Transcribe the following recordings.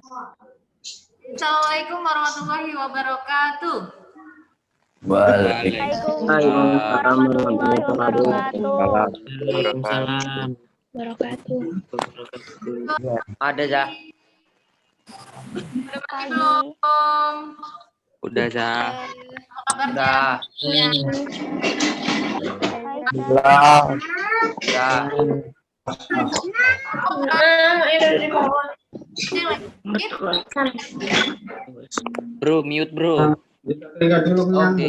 Assalamualaikum warahmatullahi wabarakatuh. Waalaikumsalam warahmatullahi wabarakatuh. Ada Zah. Udah mati belum? Udah Zah. Apa kabarnya? Udah. Bro, mute bro. Oke.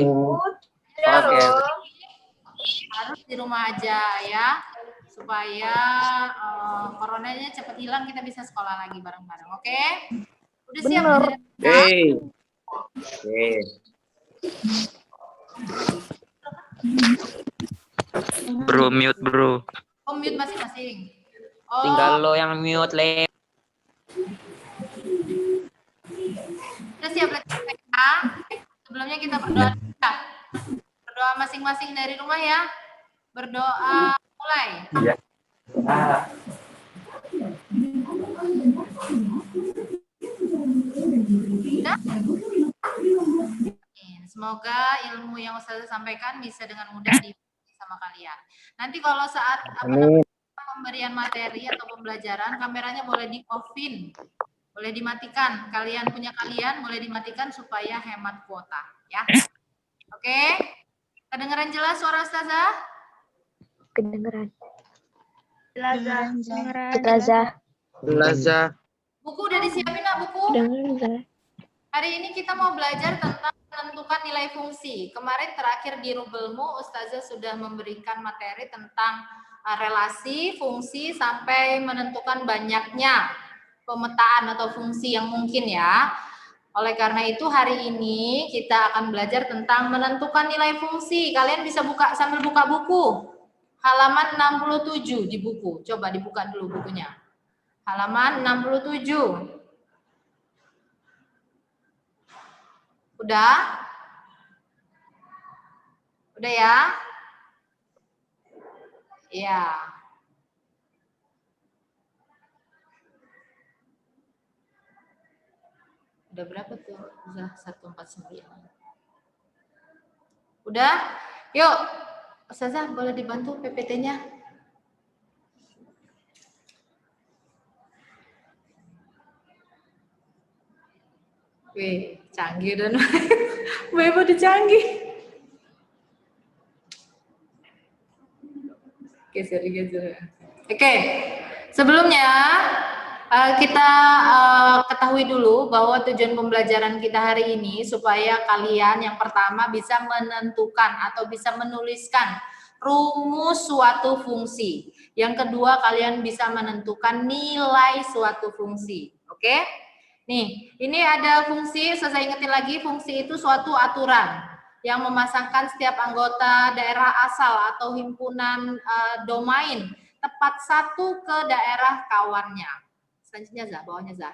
Harus di rumah aja ya, supaya coronanya cepat hilang, kita bisa sekolah lagi bareng-bareng. Oke? Udah siap? Bro, mute bro. Oh, mute masing-masing. Tinggal lo yang mute, Le. Udah siap lagi ya? Sebelumnya kita berdoa. Berdoa masing-masing dari rumah ya. Berdoa mulai. Iya. Semoga ilmu yang Ustazah sampaikan bisa dengan mudah dipahami sama kalian. Nanti kalau saat pemberian materi atau pembelajaran, kameranya boleh di-off-in, boleh dimatikan. Kalian punya kalian boleh dimatikan supaya hemat kuota, ya. Oke? Kedengeran jelas suara Ustazah? Kedengeran. Jelas. Buku udah disiapin lah buku? Hari ini kita mau belajar tentang menentukan nilai fungsi. Kemarin terakhir di Rubelmu, Ustazah sudah memberikan materi tentang relasi, fungsi, sampai menentukan banyaknya pemetaan atau fungsi yang mungkin ya. Oleh karena itu hari ini kita akan belajar tentang menentukan nilai fungsi. Kalian bisa buka sambil buka buku. Halaman 67 di buku. Coba dibuka dulu bukunya. Halaman 67. Udah? Udah ya? Iya. Udah berapa tuh? Udah 149. Udah? Yuk. Ustazah boleh dibantu PPT-nya? Wih, canggih dan Mbak Ibu udah canggih. Geser. Oke, sebelumnya kita ketahui dulu bahwa tujuan pembelajaran kita hari ini supaya kalian yang pertama bisa menentukan atau bisa menuliskan rumus suatu fungsi. Yang kedua, kalian bisa menentukan nilai suatu fungsi. Oke? Nih, ini ada fungsi, saya ingetin lagi, fungsi itu suatu aturan yang memasangkan setiap anggota daerah asal atau himpunan domain tepat satu ke daerah kawannya. Selanjutnya Zah, bawahnya Zah.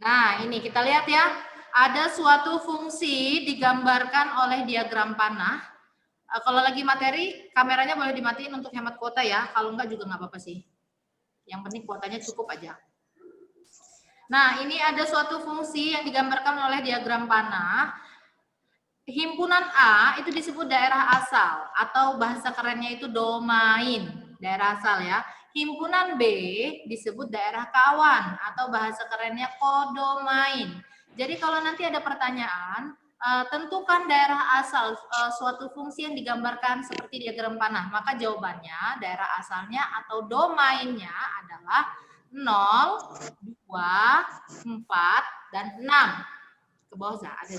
Nah, ini kita lihat ya, ada suatu fungsi digambarkan oleh diagram panah. Kalau lagi materi, kameranya boleh dimatiin untuk hemat kuota ya, kalau enggak juga nggak apa-apa sih. Yang penting kuotanya cukup aja. Nah, ini ada suatu fungsi yang digambarkan oleh diagram panah. Himpunan A itu disebut daerah asal atau bahasa kerennya itu domain, daerah asal ya. Himpunan B disebut daerah kawan atau bahasa kerennya kodomain. Jadi kalau nanti ada pertanyaan, tentukan daerah asal suatu fungsi yang digambarkan seperti diagram panah, maka jawabannya daerah asalnya atau domainnya adalah 0, 2, 4, dan 6. Ke bawah ada.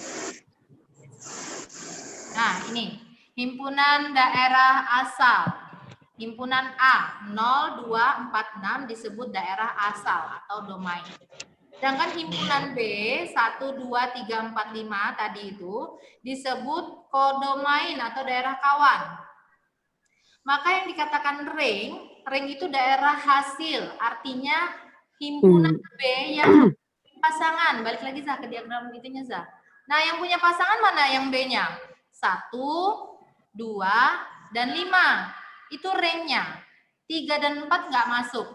Nah, ini himpunan daerah asal. Himpunan A 0, 2, 4, 6 disebut daerah asal atau domain. Sedangkan himpunan B 1, 2, 3, 4, 5 tadi itu disebut kodomain atau daerah kawan. Maka yang dikatakan ring itu daerah hasil, artinya himpunan B yang pasangan. Balik lagi Zah ke diagram itunya Zah. Nah, yang punya pasangan mana yang B-nya? 1, 2, dan 5. Itu ringnya. 3 dan 4 nggak masuk.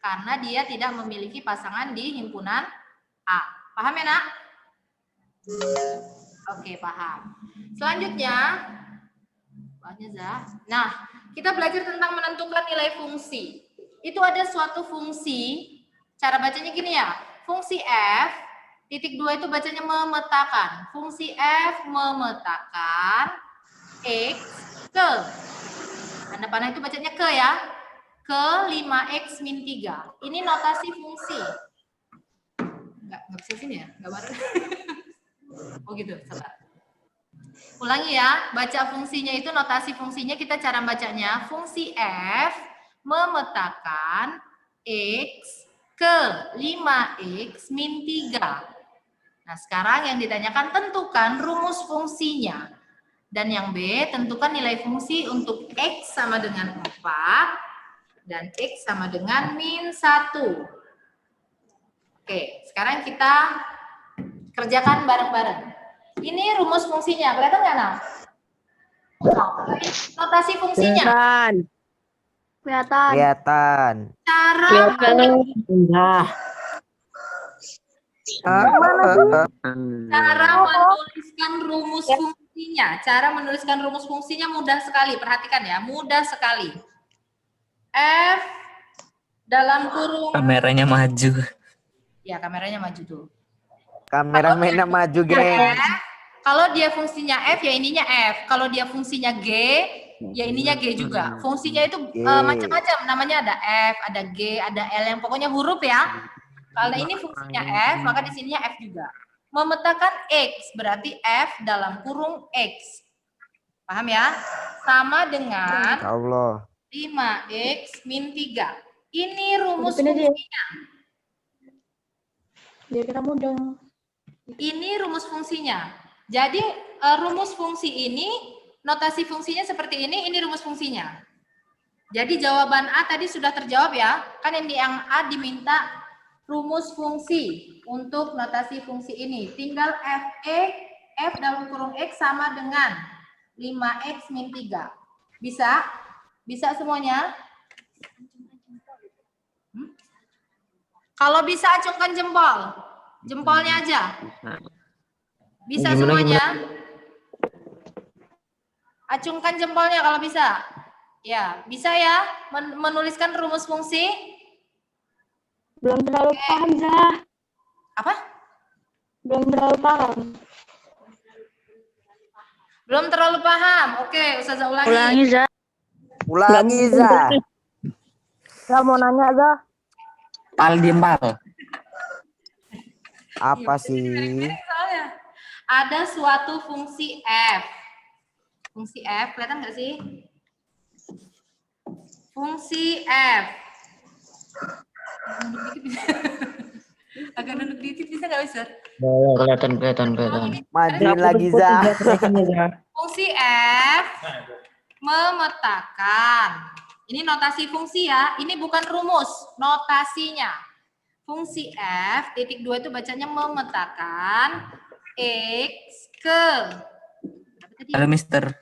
karena dia tidak memiliki pasangan di himpunan A. Paham ya, Nak? Oke, paham. Selanjutnya, nah, kita belajar tentang menentukan nilai fungsi. Itu ada suatu fungsi, cara bacanya gini ya, fungsi f, titik 2 itu bacanya memetakan. Fungsi f memetakan x ke, tanda panah itu bacanya ke ya, ke 5x min 3. Ini notasi fungsi. Nggak bisa sini ya, nggak bareng. Oh gitu, sabar. Ulangi ya, baca fungsinya itu notasi fungsinya kita cara bacanya. Fungsi f memetakan x ke 5x min 3. Nah sekarang yang ditanyakan tentukan rumus fungsinya. Dan yang B, tentukan nilai fungsi untuk x sama dengan 4 dan x sama dengan min 1. Oke, sekarang kita kerjakan bareng-bareng. Ini rumus fungsinya, kelihatan nggak, Nam? Notasi fungsinya. Kelihatan. Cara menuliskan rumus fungsinya. Cara menuliskan rumus fungsinya mudah sekali. Perhatikan ya, mudah sekali. F dalam kurung. Kameranya maju. Ya, kameranya maju tuh. Kameramennya maju, Greg. Kalau dia fungsinya F, ya ininya F. Kalau dia fungsinya G, ya ininya G juga. Fungsinya itu macam-macam. Namanya ada F, ada G, ada L. Yang pokoknya huruf ya. Kalau ini fungsinya F, maka di sininya F juga. Memetakan X, berarti F dalam kurung X. Paham ya? Sama dengan Allah. 5X min 3. Ini rumus fungsinya. Biar kita mudah. Ini rumus fungsinya. Jadi rumus fungsi ini, notasi fungsinya seperti ini rumus fungsinya. Jadi jawaban A tadi sudah terjawab ya. Kan yang A diminta rumus fungsi untuk notasi fungsi ini. Tinggal F dalam kurung X sama dengan 5X min 3. Bisa? Bisa semuanya? Kalau bisa acungkan jempol. Jempolnya aja. Bisa semuanya? Acungkan jempolnya kalau bisa. Ya, bisa ya menuliskan rumus fungsi? Belum terlalu paham, Zah. Apa? Belum terlalu paham. Belum terlalu paham. Oke, Ustazah ulangi. Zah. Ulangi, Za. Zah mau nanya, Zah. Pal diem pal. Apa sih? Soalnya ada suatu fungsi F. Fungsi F, kelihatan nggak sih? Fungsi F. Agak nunduk dikit bisa nggak, Ustaz? Kelihatan. Majuin lagi, Za. Fungsi F memetakan. Ini notasi fungsi ya. Ini bukan rumus, notasinya. Fungsi F, titik 2 itu bacanya memetakan X ke. Halo Mister.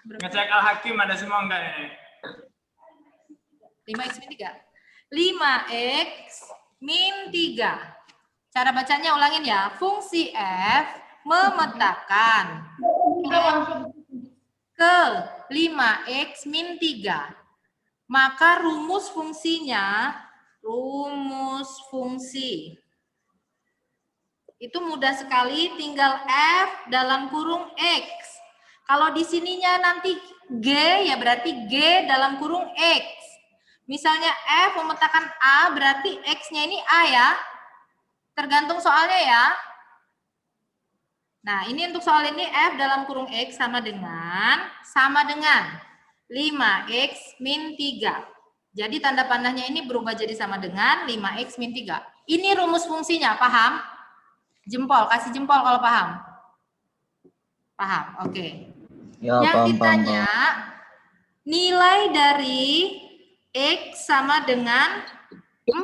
Ngecek Al-Hakim ada semua enggak nih? 5X min 3. 5X min 3. Cara bacanya ulangin ya. Fungsi F memetakan ke 5X min 3. Maka rumus fungsinya, rumus fungsi. Itu mudah sekali, tinggal F dalam kurung X. Kalau di sininya nanti G, ya berarti G dalam kurung X. Misalnya F memetakan A, berarti X-nya ini A ya. Tergantung soalnya ya. Nah, ini untuk soal ini F dalam kurung X sama dengan 5X min 3. Jadi tanda panahnya ini berubah jadi sama dengan 5X min 3. Ini rumus fungsinya, paham? Jempol, kasih jempol kalau paham. Paham, oke. Ya, Yang ditanya, nilai dari X sama dengan 4.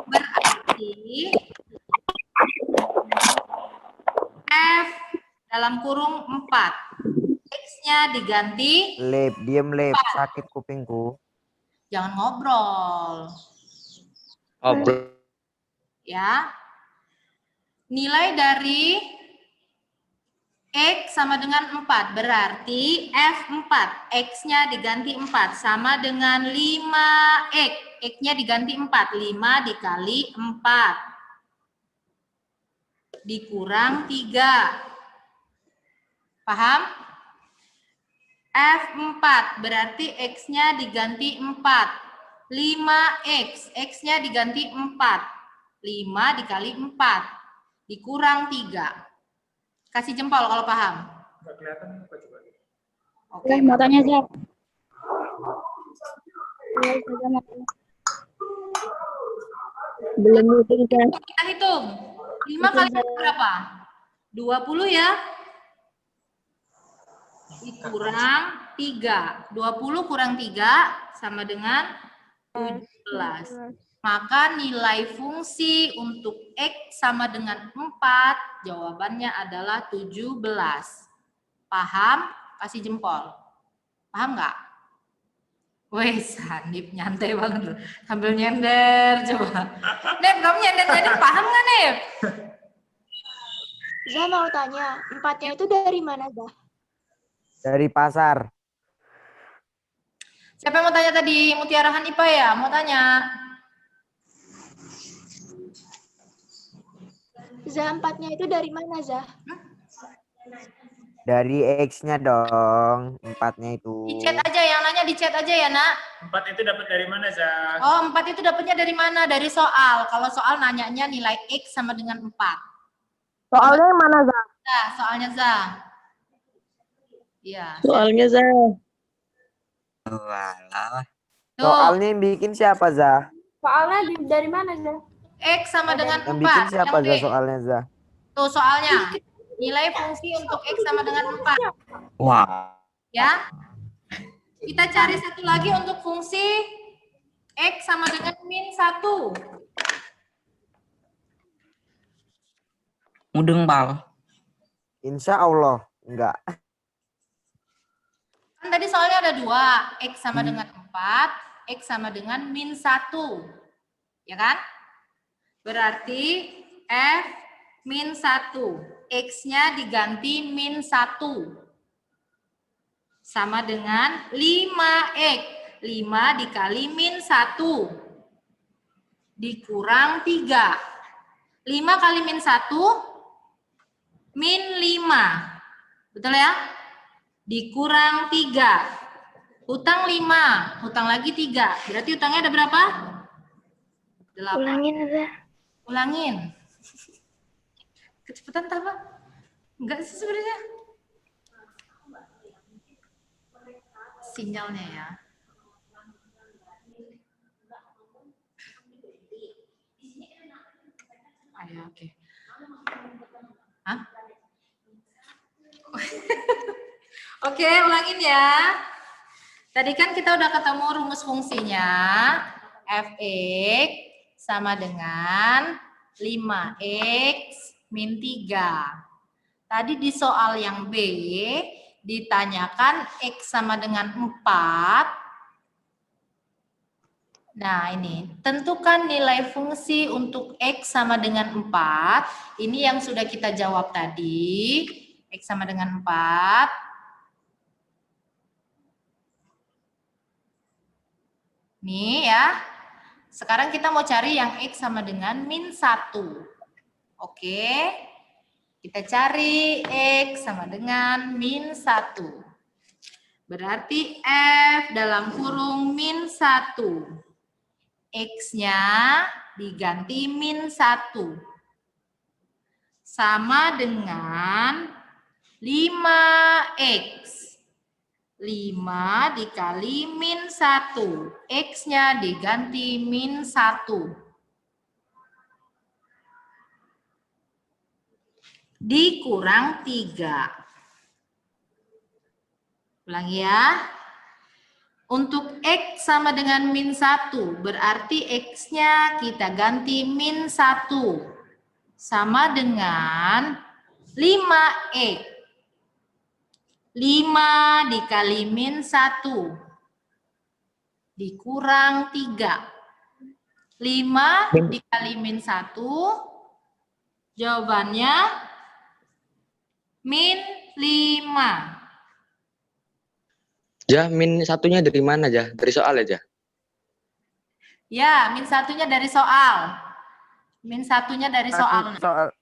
Berarti F dalam kurung 4. X X-nya diganti, Lip, diem lip, sakit kupingku. jangan ngobrol. Ya. Nilai dari X sama dengan 4, berarti F4, X-nya diganti 4, sama dengan 5X. X-nya diganti 4, 5 dikali 4. Dikurang 3. Paham? F4, berarti X-nya diganti 4. 5X, X-nya diganti 4. 5 dikali 4. Dikurang 3. Kasih jempol kalau paham. Nggak kelihatan apa coba? Oke, Mau tanya, Zah. Belum meeting, Zah. kita hitung. 5 kali 1 berapa? 20 ya. Dikurang 3. 20 kurang 3 sama dengan 17. Maka nilai fungsi untuk X sama dengan 4, jawabannya adalah 17. Paham? Kasih jempol. Paham nggak? Wih, Sanip nyantai banget loh. Sambil nyender, coba. Nep, kamu nyender-nyender paham nggak, Nep? Zah mau tanya, 4-nya itu dari mana, Zah? Dari pasar. Siapa yang mau tanya tadi? Mutiara Hanifa ya? Mau tanya? Zah, 4-nya itu dari mana, Zah? Dari X-nya dong, 4-nya itu. Di chat aja, yang nanya di chat aja ya, Nak. 4 itu dapat dari mana, Zah? Oh, 4 itu dapatnya dari mana? Dari soal. Kalau soal nanyanya nilai X sama dengan 4. Soalnya yang mana, Zah? Nah, soalnya Zah. Iya. Soalnya, Zah. Walah. Tuh, Soalnya yang bikin siapa, Zah? Soalnya dari mana, Zah? X sama dengan 4. Yang bikin siapa, Yang B. Zah, soalnya, Zah? Tuh soalnya. Nilai fungsi untuk X sama dengan 4. Wah. Ya. Kita cari satu lagi untuk fungsi X sama dengan min 1. Mudeng pal. Insya Allah, enggak. Kan tadi soalnya ada 2. X sama dengan 4. X sama dengan min 1. Ya kan? Berarti F min 1. X-nya diganti min 1. Sama dengan 5X. 5 dikali min 1. Dikurang 3. 5 kali min 1. Min 5. Betul ya? Dikurang 3. Hutang 5. Hutang lagi 3. Berarti hutangnya ada berapa? 8. Ulangin, Zah. Ulangin. Kecepatan tak, Pak? Enggak sih sebenarnya. Sinyalnya ya. Ayo, oke. Hah? Oke, ulangin ya. Tadi kan kita udah ketemu rumus fungsinya. Fx sama dengan 5x min 3. Tadi di soal yang B ditanyakan X sama dengan 4. Nah ini, tentukan nilai fungsi untuk X sama dengan 4. Ini yang sudah kita jawab tadi. X sama dengan 4. Nih ya. Sekarang kita mau cari yang X sama dengan min 1. Oke. Kita cari X sama dengan min 1. Berarti F dalam kurung min 1. X-nya diganti min 1. Sama dengan 5X. 5 dikali min 1. X-nya diganti min 1. Dikurang 3. Ulangi ya. Untuk X sama dengan min 1, berarti X-nya kita ganti min 1. Sama dengan 5X. 5 dikali min 1 dikurang 3. 5 dikali min 1, jawabannya min 5. Ja, min satunya dari mana, Ja? Dari soal aja. Ya, min satunya dari soal. Min satunya dari soal. Soal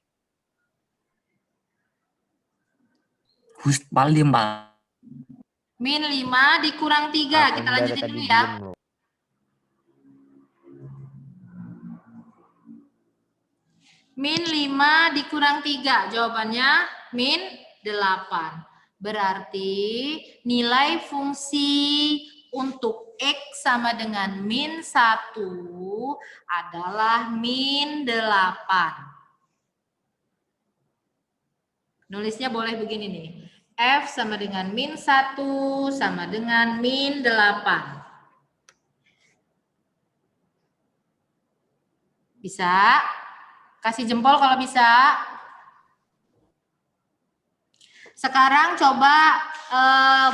Pal diem pal. Min 5 dikurang 3. Kita Anda lanjutin tadi dulu ya. diem loh. Min 5 dikurang 3. Jawabannya min 8. Berarti nilai fungsi untuk X sama dengan min 1 adalah min 8. Nulisnya boleh begini nih. F sama dengan min 1 sama dengan min 8. Bisa? Kasih jempol kalau bisa. Sekarang coba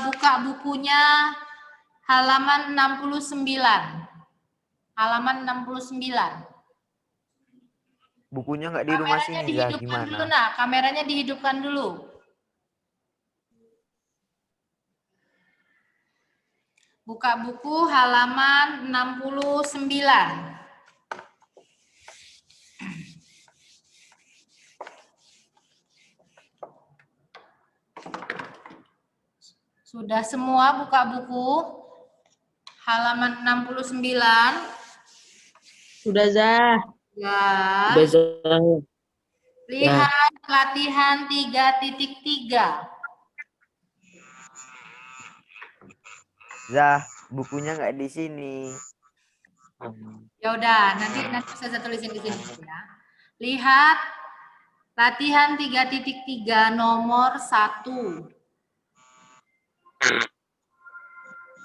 buka bukunya halaman 69. Halaman 69. Bukunya nggak di rumah Kameranya sini, Zah. dihidupkan dulu, Gimana? nah. Kameranya dihidupkan dulu. Buka buku halaman 69. Sudah semua buka buku halaman 69? Sudah, Zah. Ya. Lihat latihan 3.3. Zah, bukunya nggak di sini. Ya udah, nanti saya tulisin di sini ya. Lihat latihan 3.3 nomor 1.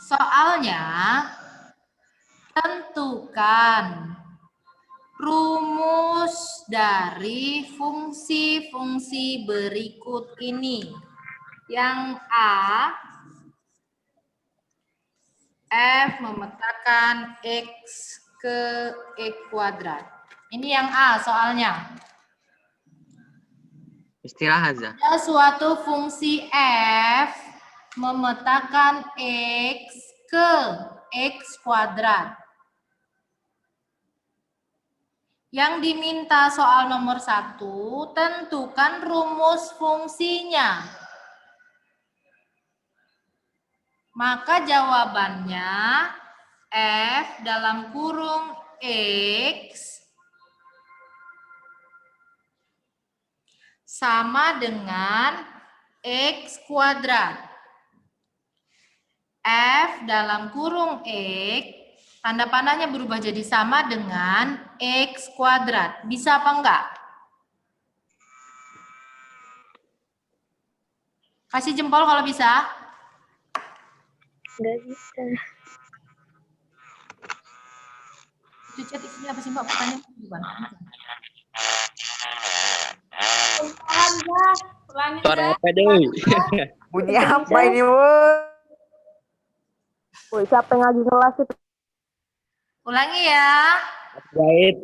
Soalnya tentukan rumus dari fungsi-fungsi berikut ini. Yang A, F memetakan X ke E kuadrat. Ini yang A soalnya. Istirahat, Ja. Ada suatu fungsi F memetakan X ke X kuadrat. Yang diminta soal nomor 1, tentukan rumus fungsinya. Maka jawabannya F dalam kurung X sama dengan X kuadrat. F dalam kurung X, tanda panahnya berubah jadi sama dengan X kuadrat. Bisa apa enggak? Kasih jempol kalau bisa. Nggak bisa. Itu chat isinya apa sih Mbak? Pertanyaan bukan. Paham, Zah. Ulangin, Suara Zah. apa, Dewi? Bunyi apa ini, Woi? Woi, siapa yang lagi kelas itu? Ulangi ya. Jahit.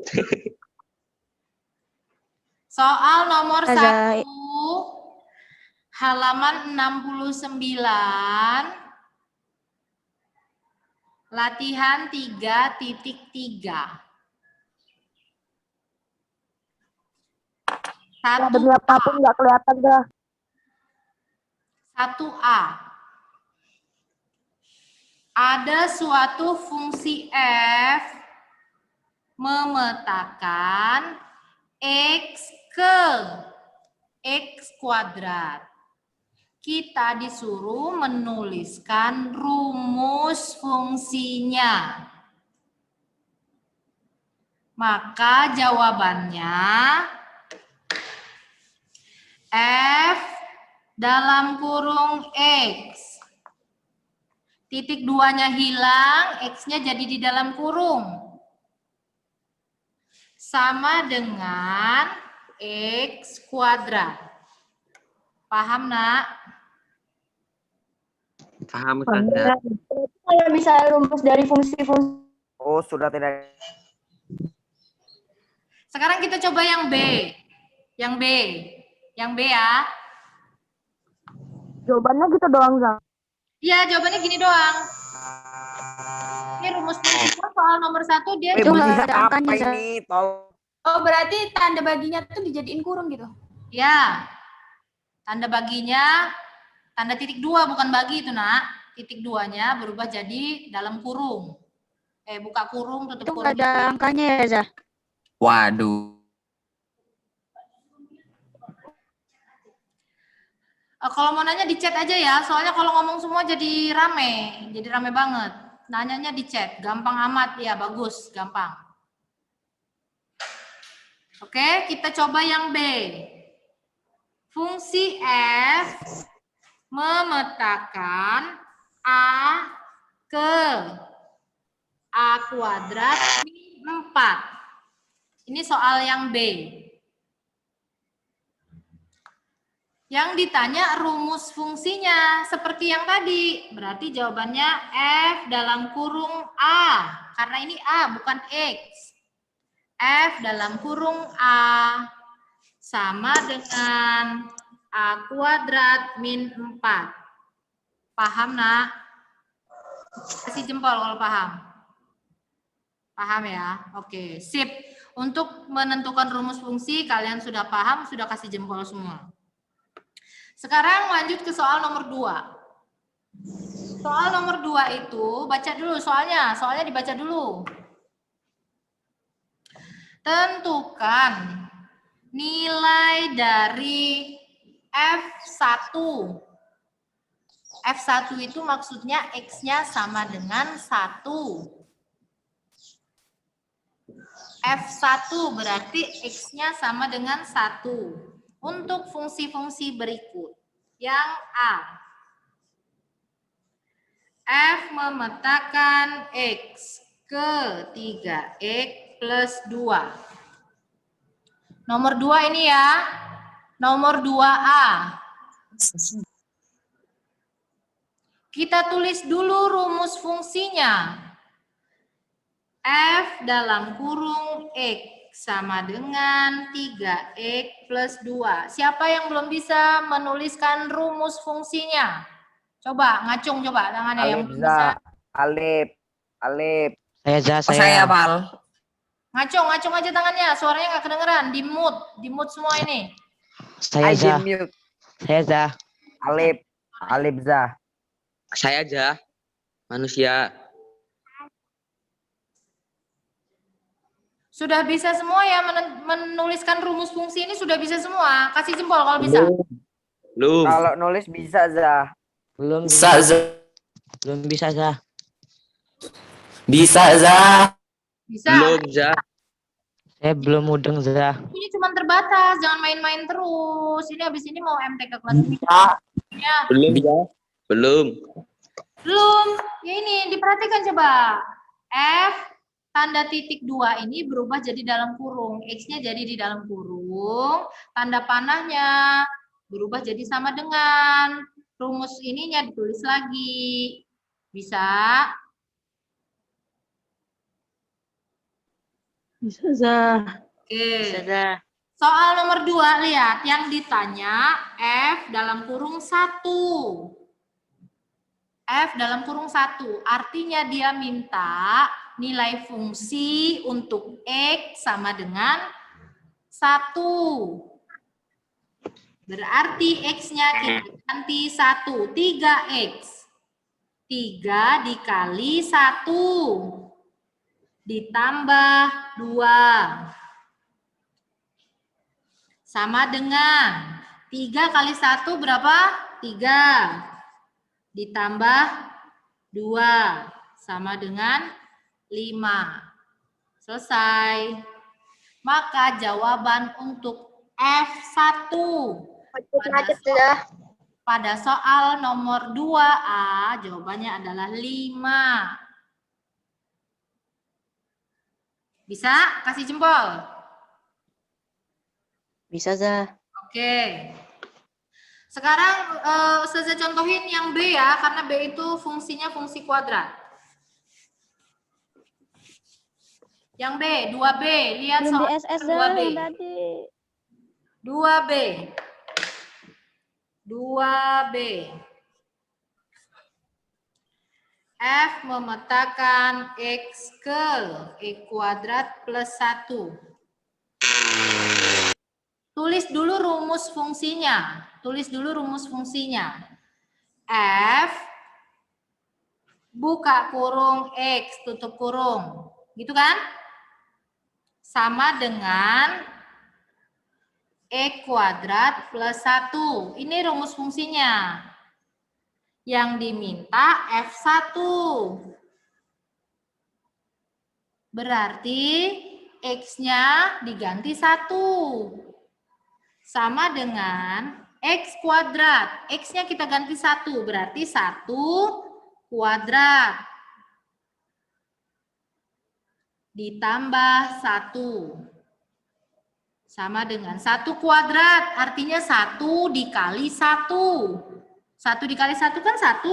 Soal nomor Ada. 1, halaman 69, latihan 3.3. Demi apapun nggak kelihatan, Zah. 1A. Ada suatu fungsi F memetakan X ke X kuadrat. Kita disuruh menuliskan rumus fungsinya. Maka jawabannya F dalam kurung X. Titik 2-nya hilang, X-nya jadi di dalam kurung. Sama dengan X kuadrat. Paham, Nak? Paham Ustazah. Kalau misalnya rumus dari fungsi-fungsi Oh, sudah tidak. Sekarang kita coba yang B. Yang B. Yang B ya. Jawabannya gitu doang, Zah. Iya, jawabannya gini doang. Ini rumusnya kita soal nomor 1 dia Weh, cuma bunyi apa angkanya, Zah. ini? Tol. Oh, berarti tanda baginya tuh dijadiin kurung gitu. ya. Tanda baginya tanda titik 2 bukan bagi itu, Nak. Titik 2-nya berubah jadi dalam kurung. Buka kurung, tutup Itu kurung. nggak ada angkanya ya, Zah? Waduh. Kalau mau nanya di chat aja ya, soalnya kalau ngomong semua jadi rame banget. Nanyanya di chat, gampang amat ya, bagus, gampang. Oke, kita coba yang B. Fungsi f memetakan a ke a kuadrat min 4. Ini soal yang B. Yang ditanya rumus fungsinya seperti yang tadi. Berarti jawabannya F dalam kurung A. Karena ini A bukan X. F dalam kurung A sama dengan A kuadrat min 4. Paham, Nak? Kasih jempol kalau paham. Paham ya? Oke, sip. Untuk menentukan rumus fungsi, kalian sudah paham, sudah kasih jempol semua. Sekarang lanjut ke soal nomor 2. Soal nomor 2 itu, baca dulu soalnya dibaca dulu. Tentukan nilai dari F1. F1 itu maksudnya X-nya sama dengan 1. F1 berarti X-nya sama dengan 1. Untuk fungsi-fungsi berikut. Yang A. F memetakan X ke 3X plus 2. Nomor 2 ini ya. Nomor 2A. Kita tulis dulu rumus fungsinya. F dalam kurung X sama dengan 3X plus 2. Siapa yang belum bisa menuliskan rumus fungsinya? Coba, ngacung coba tangannya yang belum bisa. Alif. Saya Pal. Ngacung aja tangannya, suaranya nggak kedengeran. Di mute semua ini. I did mute. Saya Zah. Alif Zah. Saya Zah. Manusia. Sudah bisa semua ya menuliskan rumus fungsi ini, sudah bisa semua. Kasih jempol kalau bisa. Belum. Kalau nulis bisa Zah. Belum Bisa, Zah. Belum bisa Zah. Bisa, Zah. Bisa. Belum Zah. Saya belum mudeng Zah. Ini cuma terbatas, jangan main-main terus. Ini habis ini mau MTK kelas 5. Ya. Belum Zah. Belum. Belum. Ya ini diperhatikan coba. F tanda titik 2 ini berubah jadi dalam kurung. X-nya jadi di dalam kurung. Tanda panahnya berubah jadi sama dengan rumus ininya ditulis lagi. Bisa? Bisa, Zah. Oke. Zah. Soal nomor 2, lihat. Yang ditanya F dalam kurung 1. F dalam kurung 1. Artinya dia minta nilai fungsi untuk X sama dengan 1. Berarti X-nya kita ganti 1. 3X. 3 dikali 1. Ditambah 2. Sama dengan 3 kali 1 berapa? 3. Ditambah 2. Sama dengan 5. Selesai. Maka jawaban untuk F1 pada soal nomor 2A jawabannya adalah 5. Bisa? Kasih jempol. Bisa, Zah. Oke. Sekarang Ustazah contohin yang B ya, karena B itu fungsinya fungsi kuadrat. Yang B, 2B. Lihat Belum soal di SS 2B. yang tadi. 2B. 2B. F memetakan X ke E kuadrat plus 1. Tulis dulu rumus fungsinya. Tulis dulu rumus fungsinya. F buka kurung X tutup kurung. Gitu kan? Sama dengan E kuadrat plus 1. Ini rumus fungsinya. Yang diminta F1. Berarti X-nya diganti 1. Sama dengan X kuadrat. X-nya kita ganti 1. Berarti 1 kuadrat. Ditambah 1. Sama dengan 1 kuadrat. Artinya 1 dikali 1. 1 dikali 1 kan 1.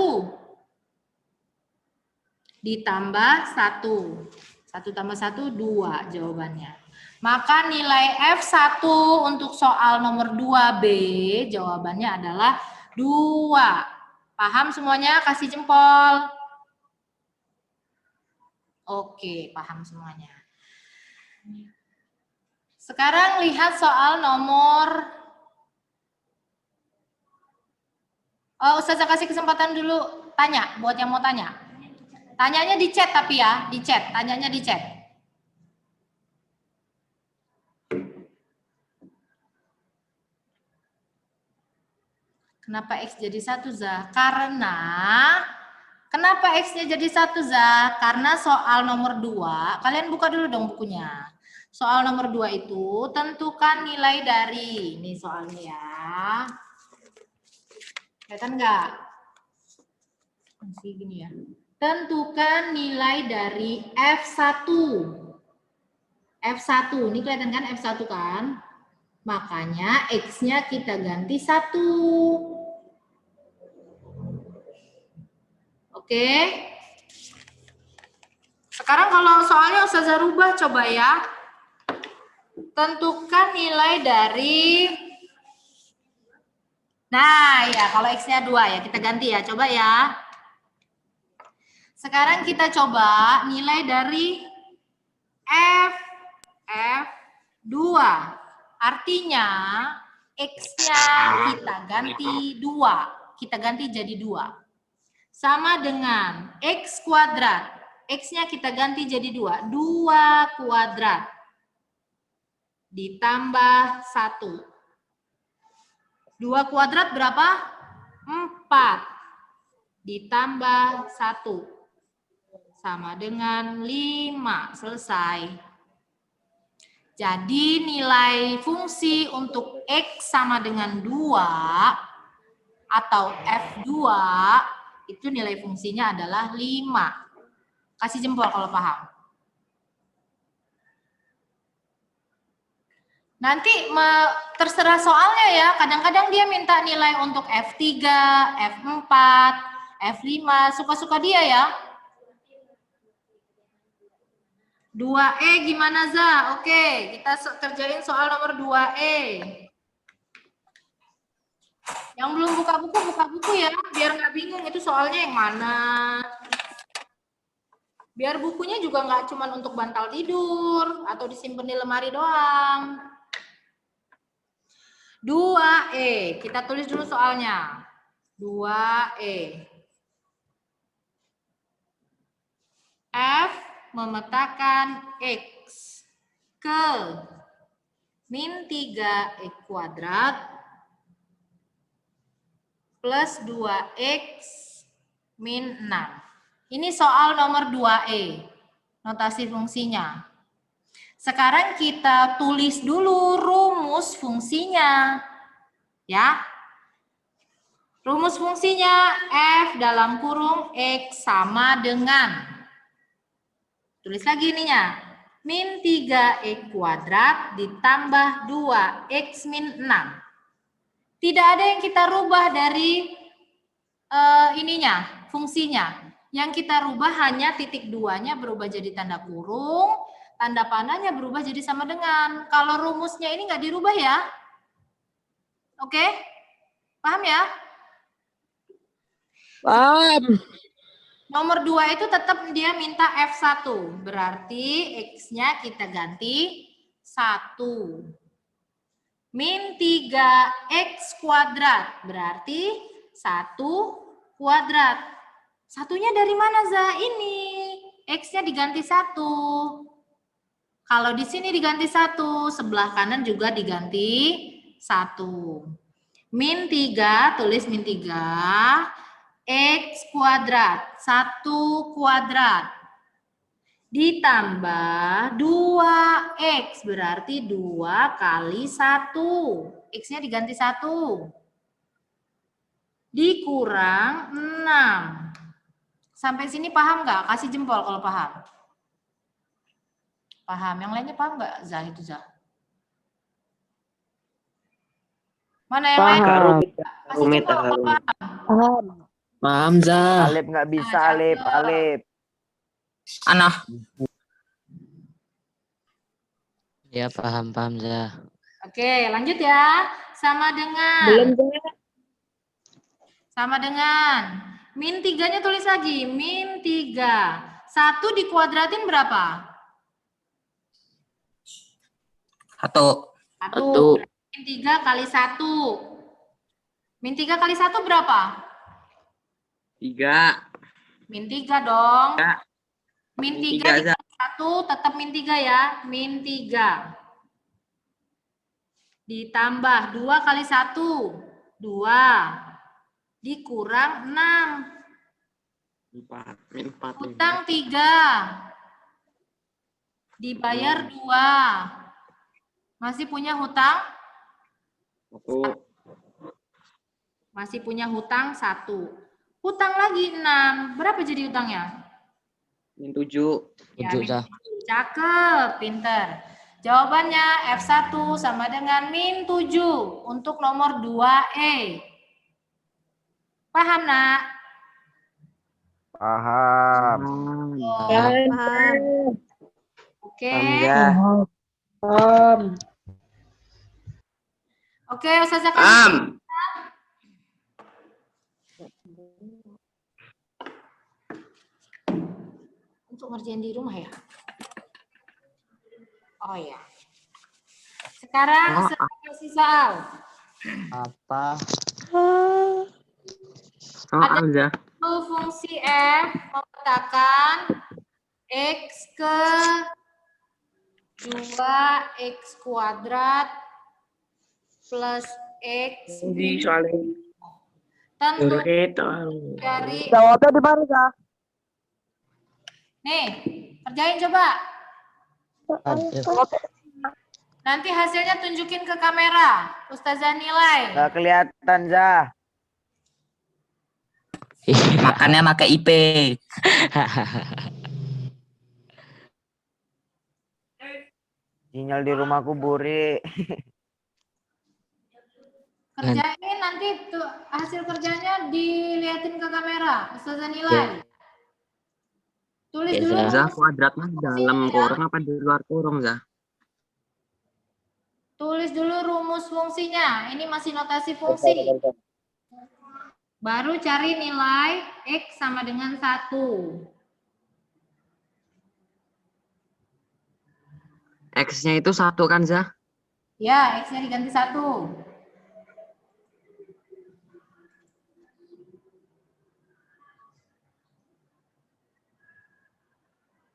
Ditambah 1. 1 tambah 1, 2 jawabannya. Maka nilai F1 untuk soal nomor 2B jawabannya adalah 2. Paham semuanya? Kasih jempol. Oke, paham semuanya. Sekarang lihat soal nomor... Ustazah kasih kesempatan dulu tanya, buat yang mau tanya. Tanyanya di chat tapi ya, di chat. Tanyanya di chat. Kenapa X jadi 1, Zah? Kenapa X-nya jadi 1, Zah? Karena soal nomor 2, kalian buka dulu dong bukunya. Soal nomor 2 itu tentukan nilai dari, ini soalnya ya. Kelihatan nggak? Masih gini ya. Tentukan nilai dari F1. F1, ini kelihatan kan F1 kan? Makanya X-nya kita ganti 1. Oke. Sekarang kalau soalnya Ustazah rubah coba ya. Tentukan nilai dari... Nah ya, kalau X-nya 2 ya, kita ganti ya. Coba ya. Sekarang kita coba nilai dari F2. Artinya X-nya kita ganti 2. Kita ganti jadi 2. Sama dengan X kuadrat. X-nya kita ganti jadi 2. 2 kuadrat. Ditambah 1. 2 kuadrat berapa? 4. Ditambah 1. Sama dengan 5. Selesai. Jadi nilai fungsi untuk X sama dengan 2 atau F2 itu nilai fungsinya adalah 5. Kasih jempol kalau paham. Nanti terserah soalnya ya. Kadang-kadang dia minta nilai untuk F3, F4, F5. Suka-suka dia ya. 2E gimana, Za? Oke, kita kerjain soal nomor 2E. Yang belum buka buku ya. Biar nggak bingung itu soalnya yang mana. Biar bukunya juga nggak cuma untuk bantal tidur atau disimpan di lemari doang. 2E, kita tulis dulu soalnya. 2E. F memetakan X ke min 3 X kuadrat plus 2X min 6. Ini soal nomor 2E, notasi fungsinya. Sekarang kita tulis dulu rumus fungsinya. Ya. Rumus fungsinya F dalam kurung X sama dengan, tulis lagi ininya, min 3X kuadrat ditambah 2X min 6. Tidak ada yang kita rubah dari ininya, fungsinya. Yang kita rubah hanya titik 2-nya berubah jadi tanda kurung, tanda panahnya berubah jadi sama dengan. Kalau rumusnya ini nggak dirubah ya. Oke? Paham ya? Paham. Nomor 2 itu tetap dia minta F1. Berarti X-nya kita ganti 1. Min 3X kuadrat. Berarti 1 kuadrat. Satunya dari mana, Za? Ini. X-nya diganti 1. Kalau di sini diganti 1, sebelah kanan juga diganti 1. Min 3, tulis min 3. X kuadrat, 1 kuadrat. Ditambah 2X, berarti 2 kali 1. X-nya diganti 1. Dikurang 6. Sampai sini paham nggak? Kasih jempol kalau paham. Paham. Yang lainnya paham nggak, Zah itu Zah? Mana yang lain? Kasih jempol kalau paham. Paham, Zah. Alif nggak bisa, Alif. Alif. Anah. Ya paham Zah. Oke, lanjut ya. Sama dengan. Sama dengan. Min 3-nya tulis lagi. Min 3. 1 dikuadratin berapa? 1. 1. Min 3 kali 1. Min 3 kali 1 berapa? 3. Min 3 dong. Ya. Min 3 Zah. dikali 1 tetap min 3 ya. Min 3. Ditambah 2 kali 1. 2. Dikurang 6. 4. Min 4. Utang 3. Dibayar 2. Masih punya hutang? 1. Masih punya hutang 1. Hutang lagi 6. Berapa jadi hutangnya? Min 7. Ya, 7 min Zah. 7. Cakep, pinter. Jawabannya F1 sama dengan min 7 untuk nomor 2E. Paham, Nak? Paham. Oke. Ya. Oke, Ustazah kasih. Paham. Untuk ngerjain di rumah ya? Oh ya. Sekarang saya kasih soal. Apa? Ada Zah. fungsi F memetakan X ke 2X kuadrat plus X tentu dari Jawabnya di mana, Zah? nih kerjain coba nanti hasilnya tunjukin ke kamera Ustazah nilai. Nggak kelihatan, Zah. Makannya pakai IP. Sinyal di rumahku buri. Kerjain nanti tuh hasil kerjanya dilihatin ke kamera Ustazah nilai. Tulis Ya, dulu. Zah, kuadrat mah dalam kurung apa di luar kurung, Zah? Tulis dulu rumus fungsinya. Ini masih notasi fungsi. Baru cari nilai X sama dengan 1. X-nya itu 1 kan, Zah? Ya, X-nya diganti 1.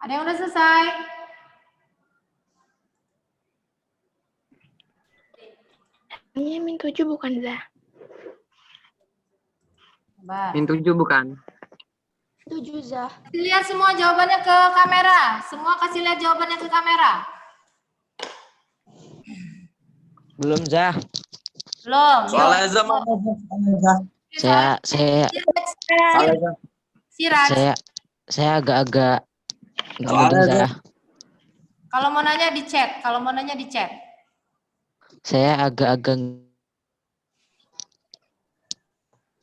Ada yang udah selesai? Ini min 7 bukan, Zah? Coba. Min 7 bukan? 7, Zah. Kasih lihat semua jawabannya ke kamera. Semua kasih lihat jawabannya ke kamera. Belum Zah. Belum. Soalnya Zah mau Saya Siraj. saya agak-agak Soalnya Zah. Kalau mau nanya di chat. Kalau mau nanya di chat. Saya agak-agak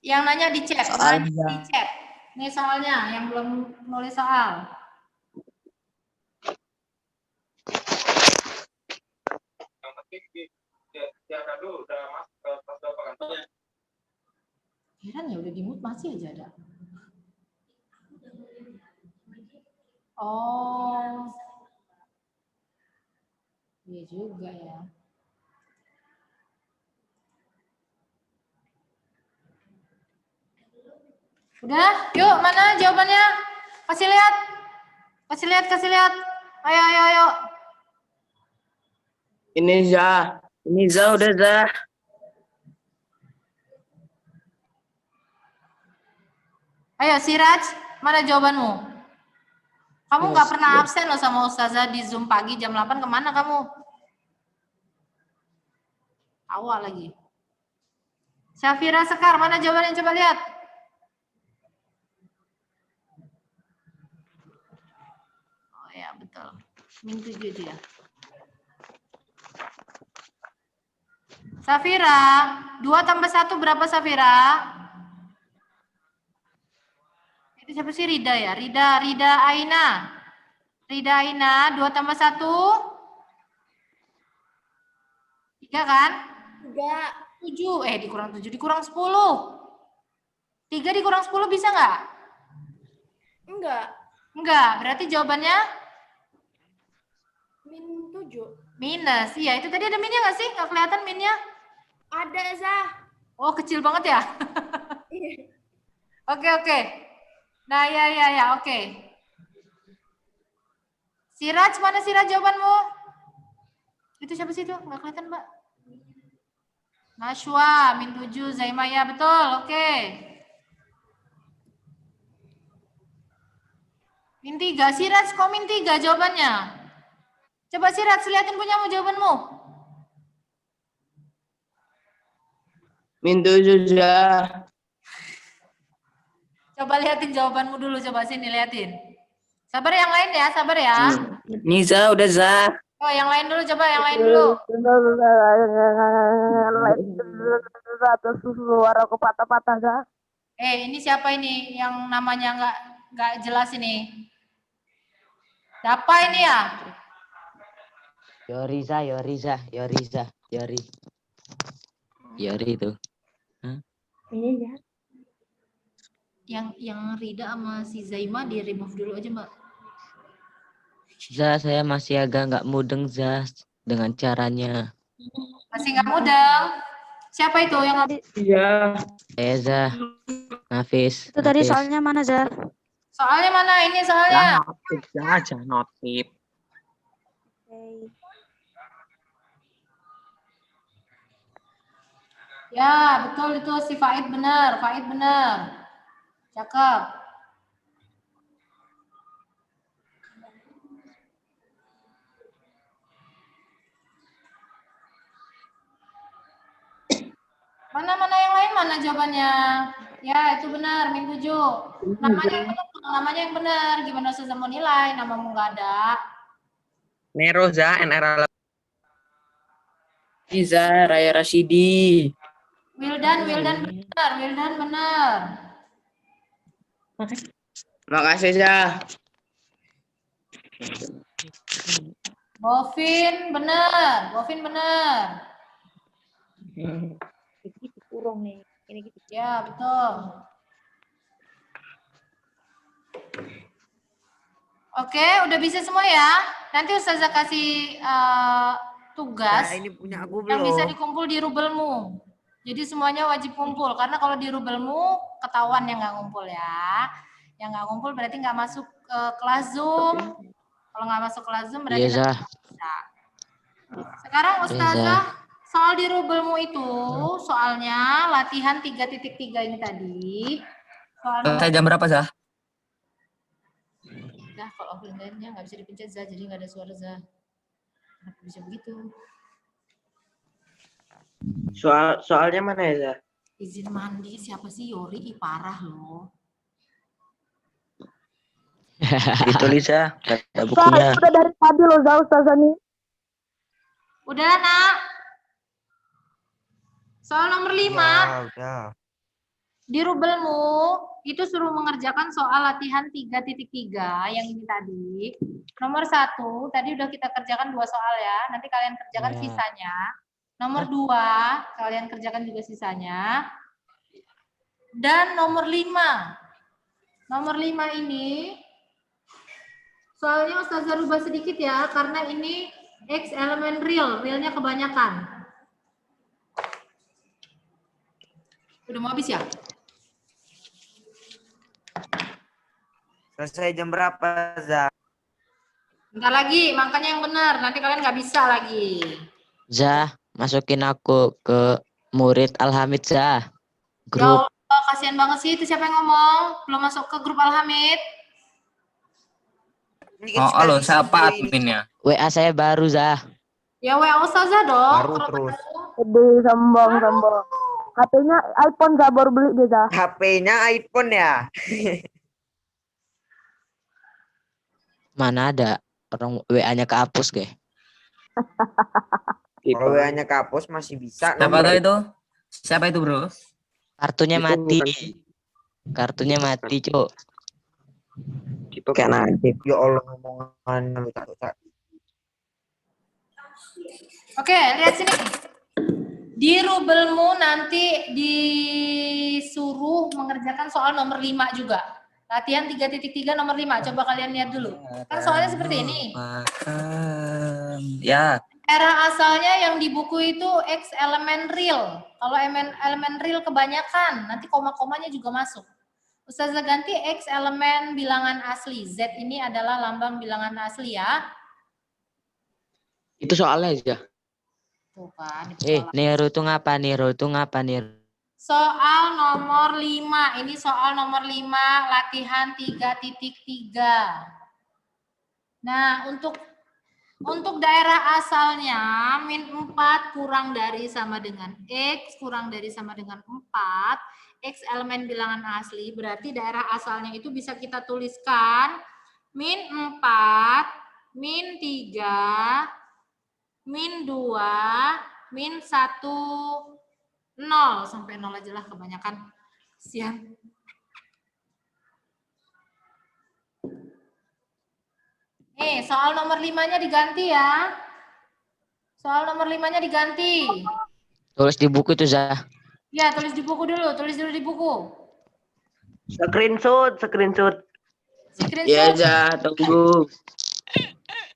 Yang nanya di chat, Soal nanya di chat. Ini soalnya yang belum nulis soal. Yang penting dia dulu udah masuk ke kelas berapa kantornya. Heran ya udah di mute masih aja ada. Oh. Iya juga ya. Udah, yuk mana jawabannya? Kasih lihat. Kasih lihat, kasih lihat. Ayo, ayo, ayo. Ini Za udah Za. Ayo, Siraj, mana jawabanmu? Kamu nggak pernah absen loh sama Ustazah di Zoom pagi jam 8, kemana kamu? Awal lagi. Syafira Sekar, mana jawabannya? Coba lihat. Oh ya, betul. Min 7 dia. Safira, 2 tambah 1 berapa Safira? Itu siapa sih? Rida ya? Rida Aina. Rida Aina, 2 tambah 1? 3 kan? 7. Dikurang 7, dikurang 10. 3 dikurang 10 bisa nggak? Enggak, berarti jawabannya? Min 7. Minus, iya. Itu tadi ada minnya nggak sih? Nggak kelihatan minnya? Ada, Zah. Oh, kecil banget ya? Oke. Nah, ya, oke. Siraj, mana Siraj jawabanmu? Itu siapa sih itu? Nggak kelihatan, Mbak. Nashwa, min 7, Zaimaya, betul, oke. Min 3, Siraj, kok min 3 jawabannya? Coba Siraj, lihatin punyamu jawabanmu. Min 7 Za. Coba lihatin jawabanmu dulu, coba sini lihatin. Sabar yang lain ya, sabar ya. Nih Za udah Za. Oh, yang lain dulu, coba yang lain dulu. Suaraku patah-patah, Za. Ini siapa ini yang namanya nggak jelas ini? Siapa ini ya? Yori itu. Yang Rida sama si Zaima di remove dulu aja, Mbak. Za, saya masih agak nggak mudeng Za dengan caranya. Masih nggak mudeng. Siapa itu yang Iya. Saya Za. Nafis. Itu tadi Nafis. soalnya mana, Zah? soalnya mana? Ini soalnya. Notif aja notif. Ya, betul itu si Faid benar. Cakep. Mana yang lain, mana jawabannya? Ya, itu benar, min 7. Namanya yang benar. Gimana Ustazah mau nilai? Namamu nggak ada. Nero Za, NR. Iza, Raya Rashidi. Wildan benar. Makasih Za. Bovin benar. Kurang nih. Ini gitu. Ya, betul. Oke, udah bisa semua ya. Nanti Ustazah kasih tugas Nah, ini punya aku yang bisa belum. dikumpul di rubelmu. Jadi semuanya wajib kumpul, karena kalau di rubelmu ketahuan yang nggak ngumpul ya. Yang nggak ngumpul berarti nggak masuk ke kelas Zoom. Kalau nggak masuk kelas Zoom berarti Iya Za. nggak bisa. Sekarang Ustazah, soal di rubelmu itu soalnya latihan 3.3 ini tadi. Soalnya Jam berapa Za? Nah, kalau offline lainnya nggak bisa dipencet Za, jadi nggak ada suara Za. Kenapa bisa begitu? Soalnya mana ya Za? Izin mandi siapa sih Yori? Ih, parah loh. Ditulis Za, ada Za, bukunya. udah dari tadi loh, Za, Ustazah nih. Udah, Nak. Soal nomor 5. Udah. di rubelmu itu suruh mengerjakan soal latihan 3.3 yang ini tadi. Nomor 1, tadi udah kita kerjakan 2 soal ya. Nanti kalian kerjakan Ya. sisanya. Nomor 2, kalian kerjakan juga sisanya. Dan nomor 5. Nomor 5 ini, soalnya Ustazah rubah sedikit ya, karena ini X elemen real, realnya kebanyakan. Udah mau habis ya? Selesai jam berapa, Za? Bentar lagi, makanya yang benar. Nanti kalian nggak bisa lagi. Zah, masukin aku ke murid Alhamid Zah. Ya Grup. Allah, kasihan banget sih. Itu siapa yang ngomong? Belum masuk ke grup Alhamid. Ini Oh, sekali halo, siapa ini. adminnya? WA saya baru Zah. Ya WA Ustazah dong. Baru kalau terus. ketemu. Sedih, sombong. HP-nya iPhone Zah, baru beli dia Zah. HP-nya iPhone ya. Mana ada orang WA-nya kehapus ke? Kalau WA-nya kapus masih bisa. Siapa tuh itu? Siapa itu, bro? Kartunya Itu mati. bukan- Kartunya mati, Cuk. Itu kayak Nadif. Ya Allah, ngomongan lu tak. Oke, lihat sini. Di rubelmu nanti disuruh mengerjakan soal nomor 5 juga. Latihan 3.3 nomor 5. Coba kalian lihat dulu. Kan soalnya seperti ini. Ya, Era asalnya yang di buku itu X elemen real. Kalau elemen real kebanyakan, nanti koma-komanya juga masuk. Ustazah ganti X elemen bilangan asli. Z ini adalah lambang bilangan asli ya. Itu soalnya aja. Tuh kan. Itu soal. Nero itu ngapa? Nero itu ngapa, Nero? Soal nomor 5. Ini soal nomor 5 latihan 3.3. Nah, untuk daerah asalnya min 4 kurang dari sama dengan X kurang dari sama dengan 4. X elemen bilangan asli. Berarti daerah asalnya itu bisa kita tuliskan min 4, min 3, min 2, min 1, 0. Sampai 0 aja lah kebanyakan. Siap. Nih, soal nomor 5-nya diganti ya. Soal nomor 5-nya diganti. Tulis di buku itu, Zah. Ya, tulis di buku dulu. Tulis dulu di buku. Screenshot. Screenshot. Ya, Zah, tunggu.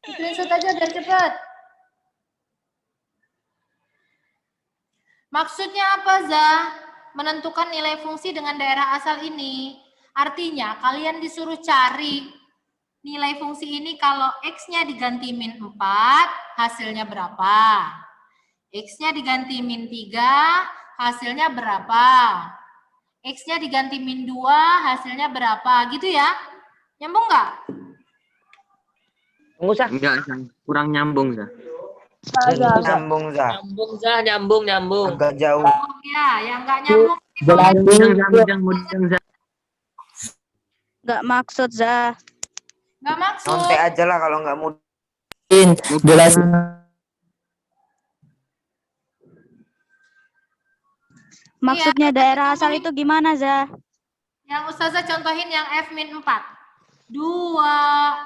Screenshot aja biar cepet. Maksudnya apa, Zah? Menentukan nilai fungsi dengan daerah asal ini. Artinya, kalian disuruh cari nilai fungsi ini kalau X-nya diganti min 4, hasilnya berapa? X-nya diganti min 3, hasilnya berapa? X-nya diganti min 2, hasilnya berapa? Gitu ya? Nyambung nggak? Enggak, Zah. Kurang nyambung, Zah. Nyambung, Za. Nyambung, nyambung. Agak jauh. Oh ya, yang nggak nyambung. Mudeng, Zah. Nggak maksud Zah. Nggak maksud. Nyontek aja lah kalau nggak mau. Maksudnya daerah asal itu gimana Zah? Yang Ustazah contohin yang F min 4. 2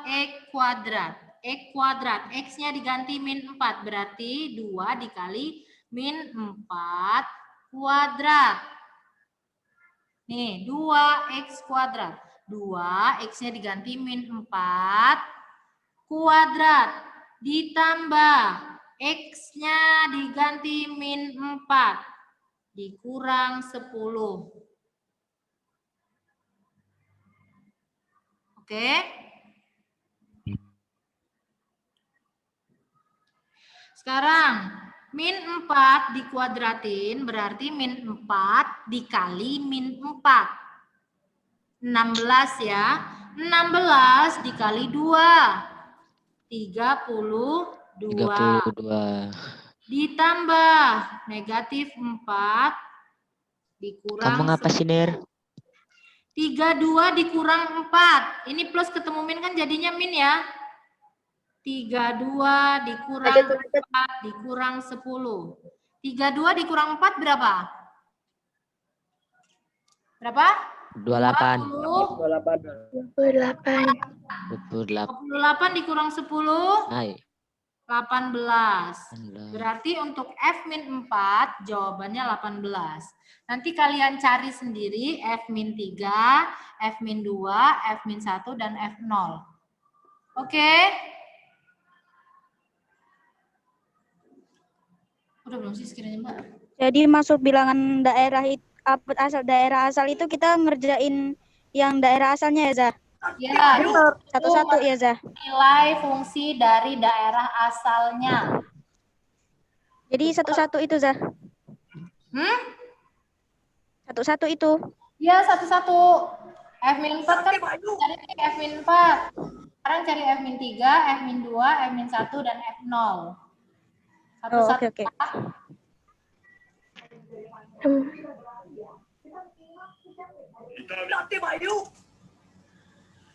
X kuadrat. X kuadrat. X-nya diganti min 4. Berarti 2 dikali min 4 kuadrat. Nih, 2X kuadrat. 2, X-nya diganti min 4 kuadrat. Ditambah X-nya diganti min 4. Dikurang 10. Oke. Sekarang min 4 dikuadratin berarti min 4 dikali min 4. 16 ya. 16 dikali 2. 32. 32. Ditambah negatif 4 dikurang. Kamu ngapa sih, Ner? 32 dikurang 4. Ini plus ketemu min kan jadinya min ya. 32 dikurang 4 dikurang 10. 32 dikurang 4 berapa? Berapa? 28. 28. 28 dikurang 10, Hai. 18. 18. Berarti untuk F-4 jawabannya 18. Nanti kalian cari sendiri F-3, F-2, F-1, dan F0. Oke? Udah belum sih sekiranya Mbak? Jadi masuk bilangan daerah asal itu kita ngerjain yang daerah asalnya ya, Zah? Ya, Satu-satu ya, Zah? nilai fungsi dari daerah asalnya. Jadi satu-satu itu, Zah? Satu-satu itu. Ya, satu-satu. F-4 kan cari F-4. Sekarang cari F-3, F-2, F-1, dan F0. Satu-satu. Oke.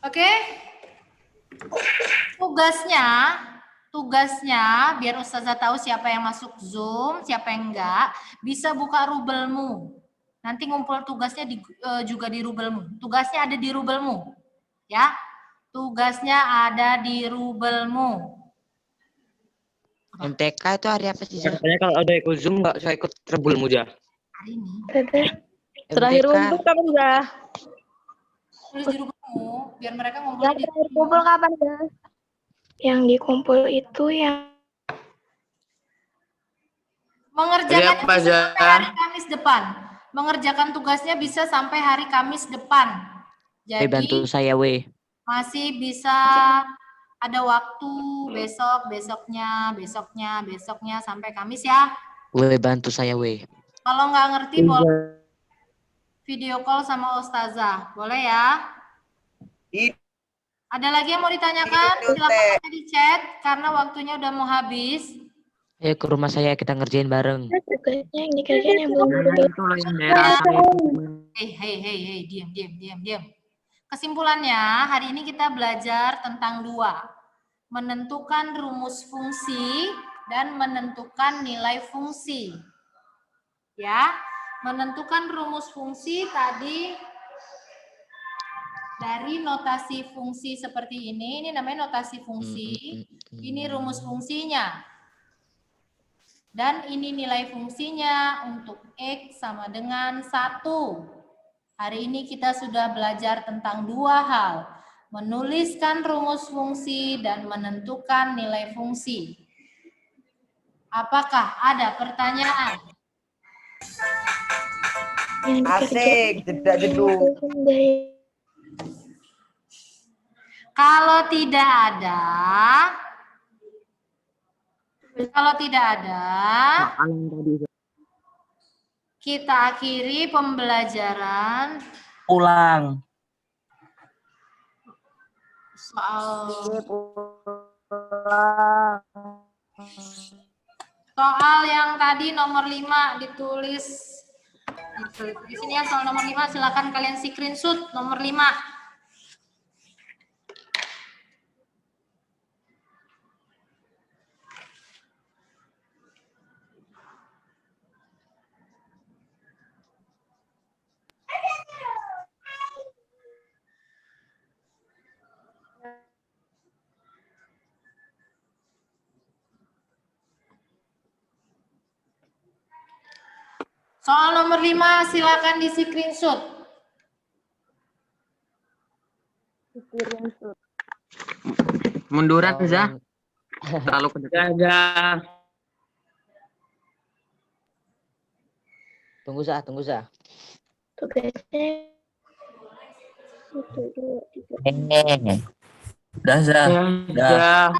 Oke? Tugasnya biar Ustazah tahu siapa yang masuk Zoom, siapa yang enggak, bisa buka rubelmu. Nanti ngumpul tugasnya juga di rubelmu. Tugasnya ada di rubelmu. Ya. Tugasnya ada di rubelmu. MTK itu hari apa sih, Zah? Katanya kalau ada ikut Zoom nggak usah ikut rebelmu, Zah. Hari ini. Terakhir MTK. untuk kapan, Zah? Tulis di rubelmu biar mereka ngumpul di Terakhir kumpul kapan, Zah? Yang dikumpul itu yang mengerjakan Apa, bisa Zah? sampai hari Kamis depan. Mengerjakan tugasnya bisa sampai hari Kamis depan. Bantu Jadi saya, weh. masih bisa ada waktu besoknya sampai Kamis ya. Weh, bantu saya, weh. Kalau nggak ngerti boleh video call sama Ustazah. Boleh ya? Ada lagi yang mau ditanyakan? Silakan aja di chat karena waktunya udah mau habis. Ayo ke rumah saya, kita ngerjain bareng. tugasnya yang dikerjain yang belum Nah, itu loh yang daerah asal itu. Hei, diam. Kesimpulannya, hari ini kita belajar tentang dua. Menentukan rumus fungsi dan menentukan nilai fungsi. Ya, menentukan rumus fungsi tadi dari notasi fungsi seperti ini namanya notasi fungsi. Ini rumus fungsinya. Dan ini nilai fungsinya untuk X sama dengan 1. Hari ini kita sudah belajar tentang dua hal. Menuliskan rumus fungsi dan menentukan nilai fungsi. Apakah ada pertanyaan? Asik, jeda jeduk. Kalau tidak ada, Soal yang tadi, Zah. kita akhiri pembelajaran Ulang. soal yang tadi nomor 5 ditulis di sini ya, soal nomor 5 silakan kalian screenshot nomor 5. Soal nomor 5 silakan di screenshot. Munduran, Zah. Terlalu ke dekat. Zah. Tunggu, Zah. tugasnya 1, 2, 3. Udah, Zah. Zah.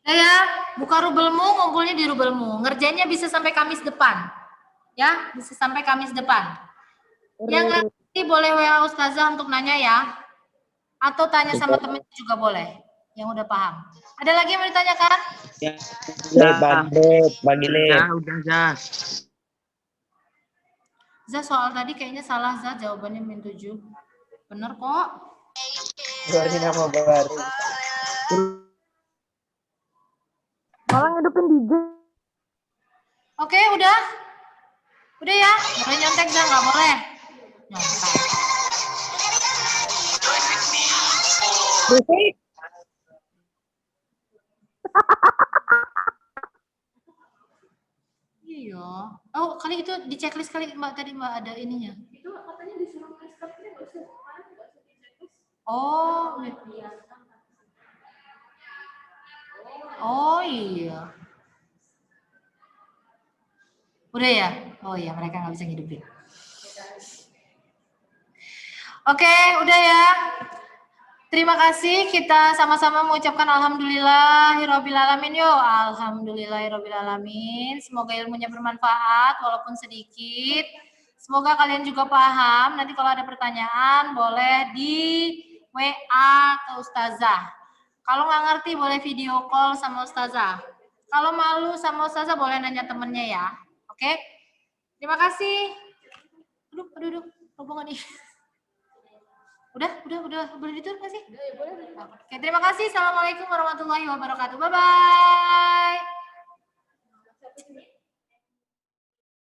Ya, buka rubelmu, ngumpulnya di rubelmu. Ngerjainnya bisa sampai Kamis depan. Ya, bisa sampai Kamis depan. Yang nggak ngerti boleh WA Ustazah untuk nanya ya. Atau tanya sama temen juga boleh. Yang udah paham. Ada lagi yang mau ditanyakan? Bagi Zah, udah, Zah. Zah, soal tadi kayaknya salah, Zah. Jawabannya min 7. Bener kok. Keluarin nama baru. Malah ngidupin DJ. Oke, udah? Udah ya, boleh nyontek Zah, nggak boleh? Nyontek. Iya. Oh, kali itu di checklist kali Mbak tadi Mbak ada ininya. Itu katanya disuruh nge-scrap ini nggak usah di checklist. Oh. Oh iya. Udah ya? Oh iya, mereka nggak bisa ngidupin. Oke, udah ya. Terima kasih, kita sama-sama mengucapkan alhamdulillahirobbilalamin yuk. Alhamdulillahirobbilalamin. Semoga ilmunya bermanfaat walaupun sedikit. Semoga kalian juga paham. Nanti kalau ada pertanyaan boleh di WA ke Ustazah. Kalau nggak ngerti boleh video call sama Ustazah. Kalau malu sama Ustazah boleh nanya temennya ya. Oke? Terima kasih. Duduk. Hubungan nih. Udah boleh ditutup nggak sih? Boleh. Oke, terima kasih. Assalamualaikum warahmatullahi wabarakatuh. Bye-bye.